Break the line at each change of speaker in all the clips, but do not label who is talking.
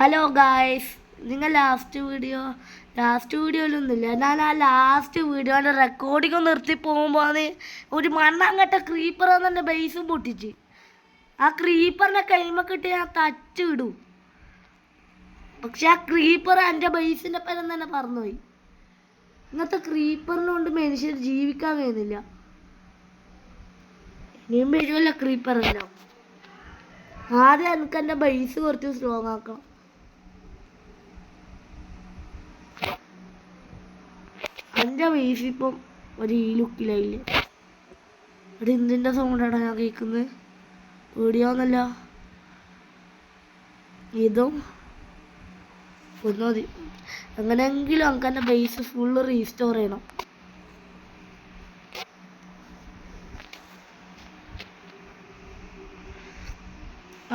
Hello guys, നിങ്ങൾ last വീഡിയോയിലൊന്നുമില്ല. ഞാൻ ആ ലാസ്റ്റ് വീഡിയോയുടെ റെക്കോർഡിങ് നിർത്തി പോകുമ്പോൾ ഒരു മണ്ണാങ്കട്ട ക്രീപ്പർ എന്നെ ബേസും പൊട്ടിച്ച്. ആ ക്രീപ്പറിനെ കൈമക്കിട്ട് ഞാൻ തച്ച് വിടും. പക്ഷെ ആ ക്രീപ്പർ എൻ്റെ ബേസിൻ്റെ പേരം തന്നെ പറന്നുപോയി. ഇങ്ങനത്തെ ക്രീപ്പറിനുകൊണ്ട് മനുഷ്യർ ജീവിക്കാൻ കഴിയുന്നില്ല. ഇനിയും വരുമല്ലോ ക്രീപ്പറല്ലോ. ആദ്യം എനിക്ക് എൻ്റെ ബേസ് കുറച്ച് സ്ട്രോങ് ആക്കണം. എൻ്റെ ബേസ് ഇപ്പം ഒരു ഈ ലുക്കിലായില്ലേ. അത് എന്തിൻ്റെ സൗണ്ടാണ് ഞാൻ കേൾക്കുന്നത്? വീഡിയോന്നല്ല, ഇതും ഒന്ന് മതി. എങ്ങനെയെങ്കിലും നമുക്ക് എൻ്റെ ബേസ് ഫുള്ള് റീസ്റ്റോർ ചെയ്യണം.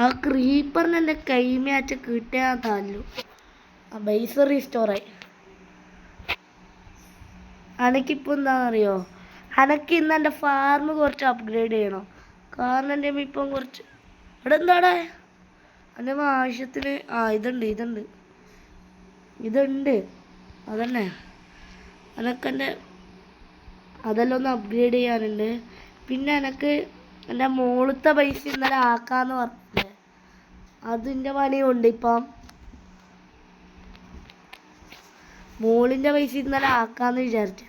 ആ ക്രീപ്പറിന് എൻ്റെ കൈമയാച്ച കിട്ടിയാൽ തല്ലു. ആ ബേസ് റീസ്റ്റോറായി. അനക്കിപ്പോൾ എന്താണെന്നറിയോ, അനക്ക് ഇന്ന് എൻ്റെ ഫാർമ് കുറച്ച് അപ്ഗ്രേഡ് ചെയ്യണം. കാരണം എൻ്റെ ഇപ്പം കുറച്ച് ഇവിടെ എന്താടാ എൻ്റെ ആവശ്യത്തിന് ഇതുണ്ട് അതന്നെ. അനക്കെൻ്റെ അതെല്ലാം ഒന്ന് അപ്ഗ്രേഡ് ചെയ്യാനുണ്ട്. പിന്നെ എനിക്ക് എൻ്റെ മുകളിലത്തെ പൈസ ഇന്നലെ ആക്കാമെന്ന് പറഞ്ഞില്ലേ, അതിൻ്റെ പണിയുണ്ട്. ഇപ്പം മോളിൻ്റെ പൈസ ഇന്നലെ ആക്കാമെന്ന് വിചാരിച്ചു.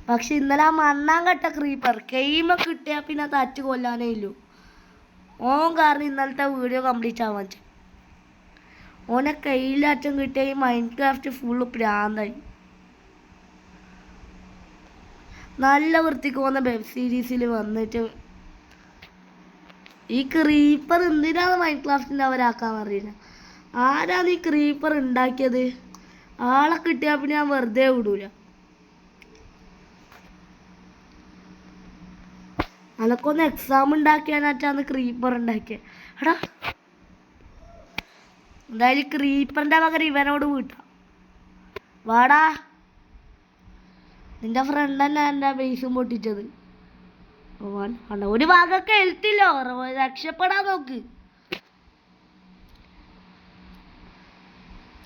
പക്ഷെ ഇന്നലെ ആ മണ്ണാങ്കട്ട ക്രീപ്പർ കെയ്മ കിട്ടിയാൽ പിന്നെ തച്ച് കൊല്ലാനേ ഇല്ലു. ഓൻ കാരണം ഇന്നലത്തെ വീഡിയോ കംപ്ലീറ്റ് ആവാൻ വെച്ചു. ഓനെ കയ്യിലറ്റം കിട്ടിയ ഈ മൈൻഡ് ക്രാഫ്റ്റ് ഫുള്ള് പ്രാന്തായി. നല്ല വൃത്തിക്ക് പോകുന്ന വെബ് സീരീസിൽ വന്നിട്ട് ഈ ക്രീപ്പർ എന്തിനാണ് മൈൻഡ് ക്രാഫ്റ്റിൻ്റെ അവരാക്കാൻ അറിയില്ല. ആരാണ് ഈ ക്രീപ്പർ ഉണ്ടാക്കിയത്? ആളെ കിട്ടിയാൽ പിന്നെ ഞാൻ വെറുതെ വിടൂല. അനക്കൊന്ന് എക്സാം ഉണ്ടാക്കിയാനാറ്റാന്ന് ക്രീപ്പർ ഉണ്ടാക്കിയത്. എടാ എന്തായാലും ക്രീപ്പറിൻ്റെ പകരം ഇവനോട് വീട്ടാം. വാടാ, നിന്റെ ഫ്രണ്ട് തന്നെ എൻ്റെ ബേസും പൊട്ടിച്ചത്. ഒരു ഭാഗമൊക്കെ എഴുത്തില്ലോ, രക്ഷപ്പെടാൻ നോക്ക്.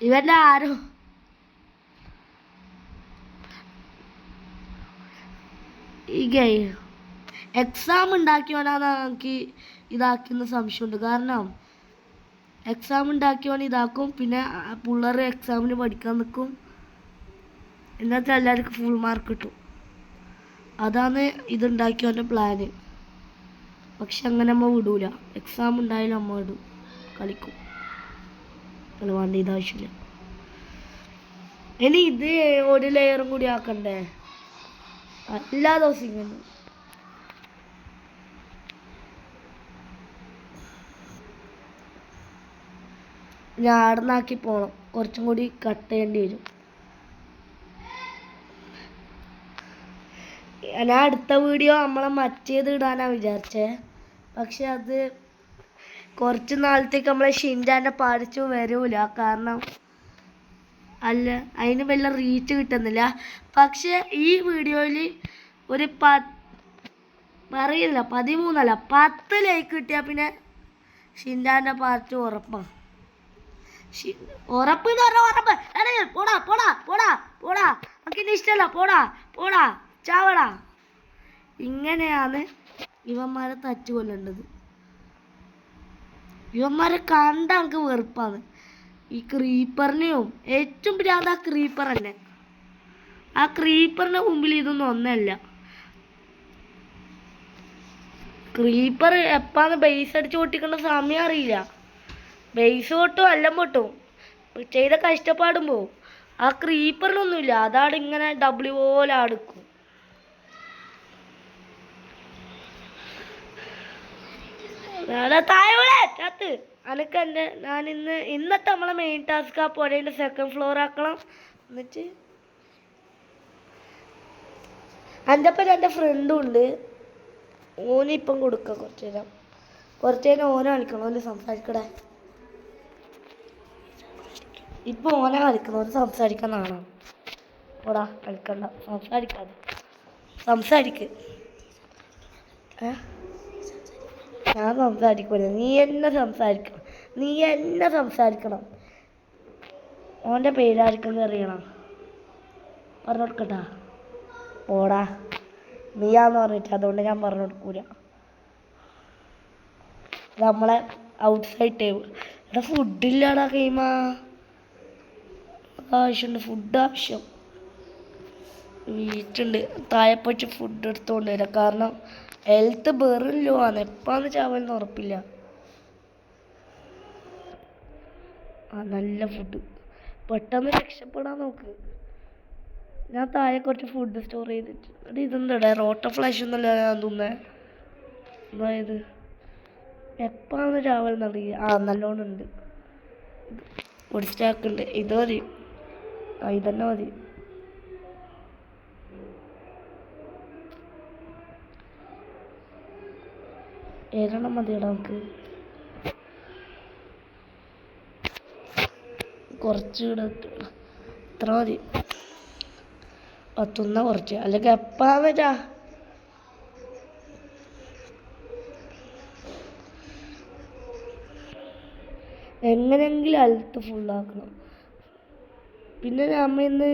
ഇവൻ്റെ ആരോ ഈ എക്സാം ഉണ്ടാക്കിയോനാണ് എനിക്ക് ഇതാക്കുന്ന സംശയമുണ്ട്. കാരണം എക്സാം ഉണ്ടാക്കിയോൻ ഇതാക്കും, പിന്നെ പിള്ളേർ എക്സാമിന് പഠിക്കാൻ നിൽക്കും, എന്നിട്ട് എല്ലാവർക്കും ഫുൾ മാർക്ക് കിട്ടും. അതാണ് ഇതുണ്ടാക്കിയവൻ്റെ പ്ലാന്. പക്ഷെ അങ്ങനെ നമ്മൾ വിടൂല. എക്സാം ഉണ്ടായാലും അമ്മ വിടും, കളിക്കും. അല്ല വേണ്ട, ഇതാവശ്യമില്ല. ഇനി ഇത് ഒരു ലെയറും കൂടി ആക്കണ്ടേ? എല്ലാ ദിവസവും ഇങ്ങനെ ഞാൻ ആടുന്നാക്കി പോകണം. കുറച്ചും കൂടി കട്ട് ചെയ്യേണ്ടി വരും. ഞാൻ അടുത്ത വീഡിയോ നമ്മളെ മറ്റേത് ഇടാനാണ് വിചാരിച്ചേ. പക്ഷെ അത് കുറച്ച് നാളത്തേക്ക് നമ്മളെ ഷിൻജാൻ്റെ പാടിച്ചു വരൂല. കാരണം അല്ല, അതിന് വല്ല റീച്ച് കിട്ടുന്നില്ല. പക്ഷെ ഈ വീഡിയോയിൽ ഒരു അറിയില്ല 13 10 ലൈക്ക് കിട്ടിയാൽ പിന്നെ ഷിൻജാൻ്റെ പാർട്ട് ഉറപ്പാണ്. ഉറപ്പെന്ന് പറഞ്ഞാൽ ഉറപ്പ്. എടേ പോടാ പോടാ പോടാ പോടാ, നമുക്കിനി ഇഷ്ടമല്ല, പോടാ പോടാ ചാവടാ. ഇങ്ങനെയാണ് ഇവന്മാരെ തച്ചു കൊല്ലേണ്ടത്. ഇവന്മാരെ കണ്ട നമുക്ക് വെറുപ്പാണ്. ഈ ക്രീപ്പറിനെയും ഏറ്റവും ഭ്രാന്ത് ആ ക്രീപ്പർ തന്നെ. ആ ക്രീപ്പറിൻ്റെ മുമ്പിൽ ഇതൊന്നും ഒന്നല്ല. ക്രീപ്പർ എപ്പാന്ന് ബേസ് അടിച്ച് പൊട്ടിക്കേണ്ട സമയം അറിയില്ല. ബേസ് പൊട്ടും എല്ലാം പൊട്ടും, ചെയ്ത കഷ്ടപ്പാടും പോവും. ആ ക്രീപ്പറിനൊന്നുമില്ല, അതാണ് ഇങ്ങനെ ഡബ്ല്യു പോലെ അടുക്കും. ചത്ത് അനക്ക് എൻ്റെ ഞാൻ ഇന്നത്തെ നമ്മളെ മെയിൻ ടാസ്ക് ആ പുഴേൻ്റെ സെക്കൻഡ് ഫ്ലോർ ആക്കണം. എന്നിട്ട് എൻ്റെ ഒപ്പം എൻ്റെ ഫ്രണ്ടും ഉണ്ട്. ഓനിപ്പം കൊടുക്കാം കുറച്ച് നേരം ഓനെ കളിക്കണം. ഓന് സംസാരിക്കടേ. ഇപ്പം ഓനെ കളിക്കണം, ഓന് സംസാരിക്കാനാണ്. ഓടാ കളിക്കണ്ട, സംസാരിക്ക്. ഞാൻ സംസാരിക്കൂല, നീ എന്നെ സംസാരിക്കണം. ഓൻ്റെ പേരായിരിക്കും അറിയണം. പറഞ്ഞു കൊടുക്കട്ടാ. ഓടാ നീയാന്ന് പറഞ്ഞിട്ട് അതുകൊണ്ട് ഞാൻ പറഞ്ഞു കൊടുക്കൂല. നമ്മളെ ഔട്ട് സൈഡ് ടേബിൾ. ഇവിടെ ഫുഡില്ലാടാ കൈമാ. ആവശ്യമുണ്ട്, ഫുഡ് ആവശ്യം. വീട്ടുണ്ട്, താഴെ പോയിട്ട് ഫുഡ് എടുത്തുകൊണ്ട് വരാം. കാരണം ഹെൽത്ത് ബെറില്ലോ ആണ്, എപ്പാന്ന് ചാവലെന്ന് ഉറപ്പില്ല. നല്ല ഫുഡ്, പെട്ടെന്ന് രക്ഷപ്പെടാൻ നോക്ക്. ഞാൻ താഴെ കുറച്ച് ഫുഡ് സ്റ്റോർ ചെയ്തിട്ട് ഇതെന്താ റോട്ട ഫ്ലാഷ് ഒന്നല്ല ഞാൻ തിന്നേ. അതായത് എപ്പാന്ന് രാവിലെ നല്ലോണം ഉണ്ട്. ഒരു സ്റ്റാക്ക് ഉണ്ട്, ഇത് മതി. ഇതന്നെ മതി. ഏഴെണ്ണം മതിയടാ നമുക്ക്. കുറച്ച് ഇത്ര മതി. തിന്ന കുറച്ച്, അല്ലെങ്കിൽ എപ്പാന്ന് വെച്ചാ എങ്ങനെയെങ്കിലും ഹെൽത്ത് ഫുള്ളാക്കണം. പിന്നെ നമ്മ ഇന്ന്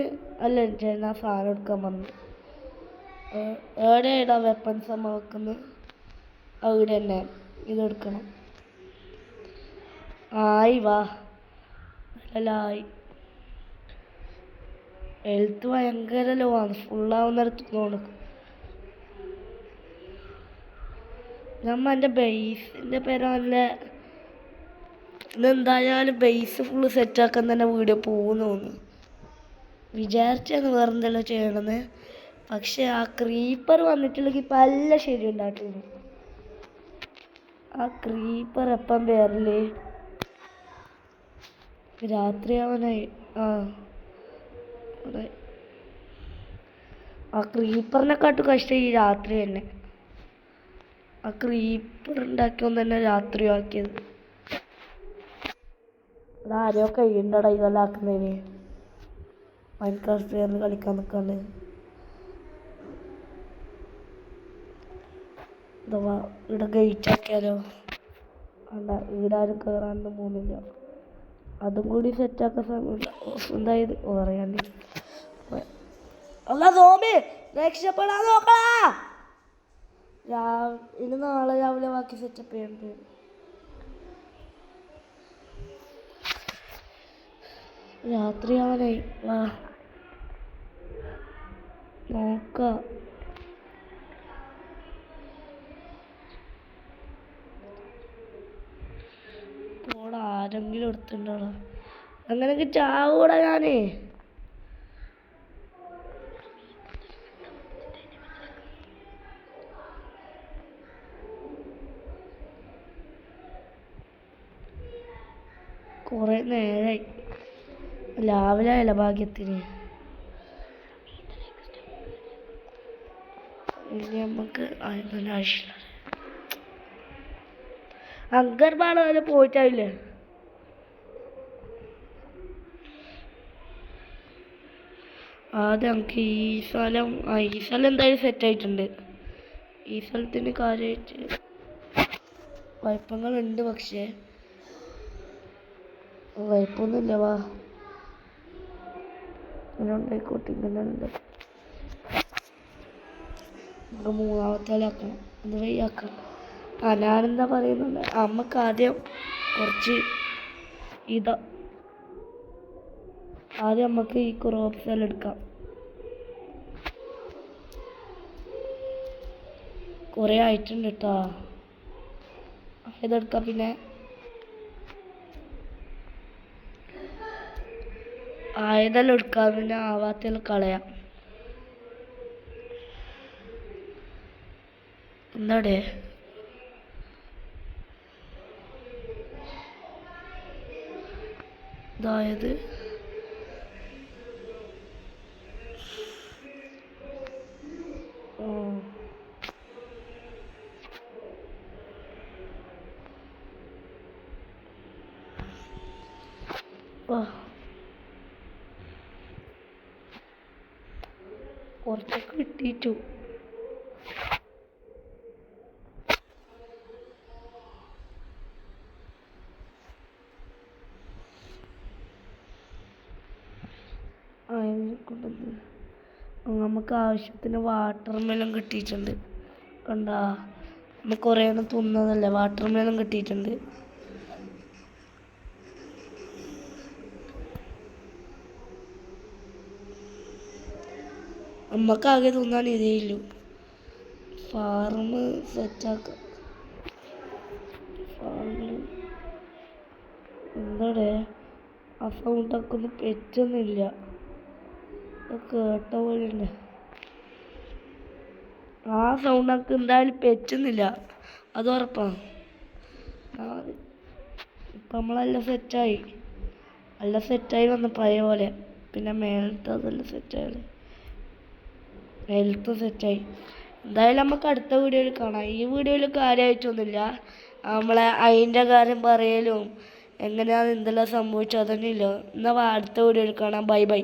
അല്ല ഞാൻ സാധനം എടുക്കാൻ വന്നു. എവിടെയായിടാ വെപ്പൺസ് അമ്മ വെക്കുന്നത്? അവിടെ തന്നെ ഇതെടുക്കണം. ആയി വാ, അല്ലായി. ഹെൽത്ത് ഭയങ്കര ലോ ആണ്, ഫുള്ളാവുന്നിടത്ത് തോന്നും. നമ്മ എൻ്റെ ബേസിൻ്റെ പേര് നല്ല ഇതെന്തായാലും ബേസ് ഫുള്ള് സെറ്റാക്കാൻ തന്നെ വീഡിയോ പോകുന്നു തോന്നുന്നു. വിചാരിച്ചാണ് വേറെ എന്തെല്ലാം ചെയ്യണമെന്ന്. പക്ഷെ ആ ക്രീപ്പർ വന്നിട്ടുണ്ടെങ്കിൽ ഇപ്പം എല്ലാം ശരി ഉണ്ടാക്കുന്നു. ആ ക്രീപ്പർ എപ്പം വരല്? രാത്രിയാവാനായി. അതെ, ആ ക്രീപ്പറിനെക്കാട്ടും കഷ്ടം ഈ രാത്രി തന്നെ. ആ ക്രീപ്പർ ഉണ്ടാക്കിയോന്ന് തന്നെ രാത്രി ആക്കിയത്. അതാരോ കഴിയുണ്ടടാ ഇതെല്ലാം ആക്കുന്നതിന്. മൈൻക്രാഫ്റ്റ് ചേർന്ന് കളിക്കാൻ നിൽക്കാണ്ട്. അഥവാ ഇവിടെ ഗേറ്റ് ആക്കിയാലോ? അല്ല, ഈടാരും കയറാനൊന്നും പോകുന്നില്ല. അതും കൂടി സെറ്റാക്കാൻ സമയമില്ല. എന്തായത് പറയാണ്ട്. അല്ല സോമി, രക്ഷപ്പെടാൻ നോക്കടാ. ഇനി നാളെ രാവിലെ ബാക്കി സെറ്റപ്പ് ചെയ്യണ്ട്. രാത്രിയാവാനായി. വാ നോക്കാം. പോടാ, ആരെങ്കിലും എടുത്തിട്ടുണ്ടോടാ? അങ്ങനെയൊക്കെ ചാവൂടാ ഞാനേ. കുറെ നേരമായി, രാവിലെ ആയല്ല ഭാഗ്യത്തിന്. ഇനി നമുക്ക് അതിനൊന്നും ആവശ്യമില്ല. അങ്കർബാള് വരെ പോയിട്ടായില്ലേ? ആദ്യം നമുക്ക് ഈ സ്ഥലം എന്തായാലും സെറ്റായിട്ടുണ്ട്. ഈ സ്ഥലത്തിന് കാര്യമായിട്ട് കുഴപ്പങ്ങളുണ്ട്, പക്ഷേ കുഴപ്പമൊന്നുമില്ല. വാ, ഇങ്ങനെ ഉണ്ടായിക്കോട്ടെ. ഇങ്ങനെ ഉണ്ട്. നമുക്ക് മൂന്നാമത്തെ ആക്കണം, അത് വയ്യാക്കാം. ഞാനെന്താ പറയുന്നുണ്ട്, നമുക്ക് ആദ്യം കുറച്ച് ആദ്യം നമുക്ക് ഈ ക്രോപ്സ് എല്ലാം എടുക്കാം. കുറേ ആയിട്ടുണ്ട് കേട്ടോ. ഇതെടുക്കാം. പിന്നെ ആയതെല്ലാം എടുക്കാം, പിന്നെ ആവാത്തെല്ലാം കളയാം. എന്താടേ? അതായത് കുറച്ചൊക്കെ കിട്ടിയിട്ടു. അതിനെ കൊണ്ടത് നമുക്ക് ആവശ്യത്തിന് വാട്ടർ മെലൺ കിട്ടിയിട്ടുണ്ട്. കണ്ടാ, നമുക്ക് കുറേ എണ്ണം തിന്നതല്ലേ, വാട്ടർ മെലൺ കിട്ടിയിട്ടുണ്ട്. നമുക്കാകെ തിന്നാൻ ഇതേ ഉള്ളൂ. ഫാർം സെറ്റാക്കാം. ഫാമിൽ എന്താടേ ആ സൗണ്ടൊക്കെ ഒന്നും പറ്റുന്നില്ല. കേട്ട പോലെ ആ സൗണ്ടൊക്കെ എന്തായാലും പറ്റുന്നില്ല, അത് ഉറപ്പാണ്. ഇപ്പം നമ്മളെല്ലാം സെറ്റായി, എല്ലാം സെറ്റായി വന്ന പഴയ പോലെ. പിന്നെ മേലത്തെ അതെല്ലാം സെറ്റായി, ഹെൽത്ത് സെറ്റായി. എന്തായാലും നമുക്ക് അടുത്ത വീഡിയോയിൽ കാണാം. ഈ വീഡിയോയിൽ കാര്യമായിട്ടൊന്നുമില്ല, നമ്മളെ അതിൻ്റെ കാര്യം പറയലും എങ്ങനെയാണ് എന്തെല്ലാം സംഭവിച്ചത് അതന്നെ ഇല്ല. എന്നാൽ അടുത്ത വീഡിയോയിൽ കാണാം. Bye bye.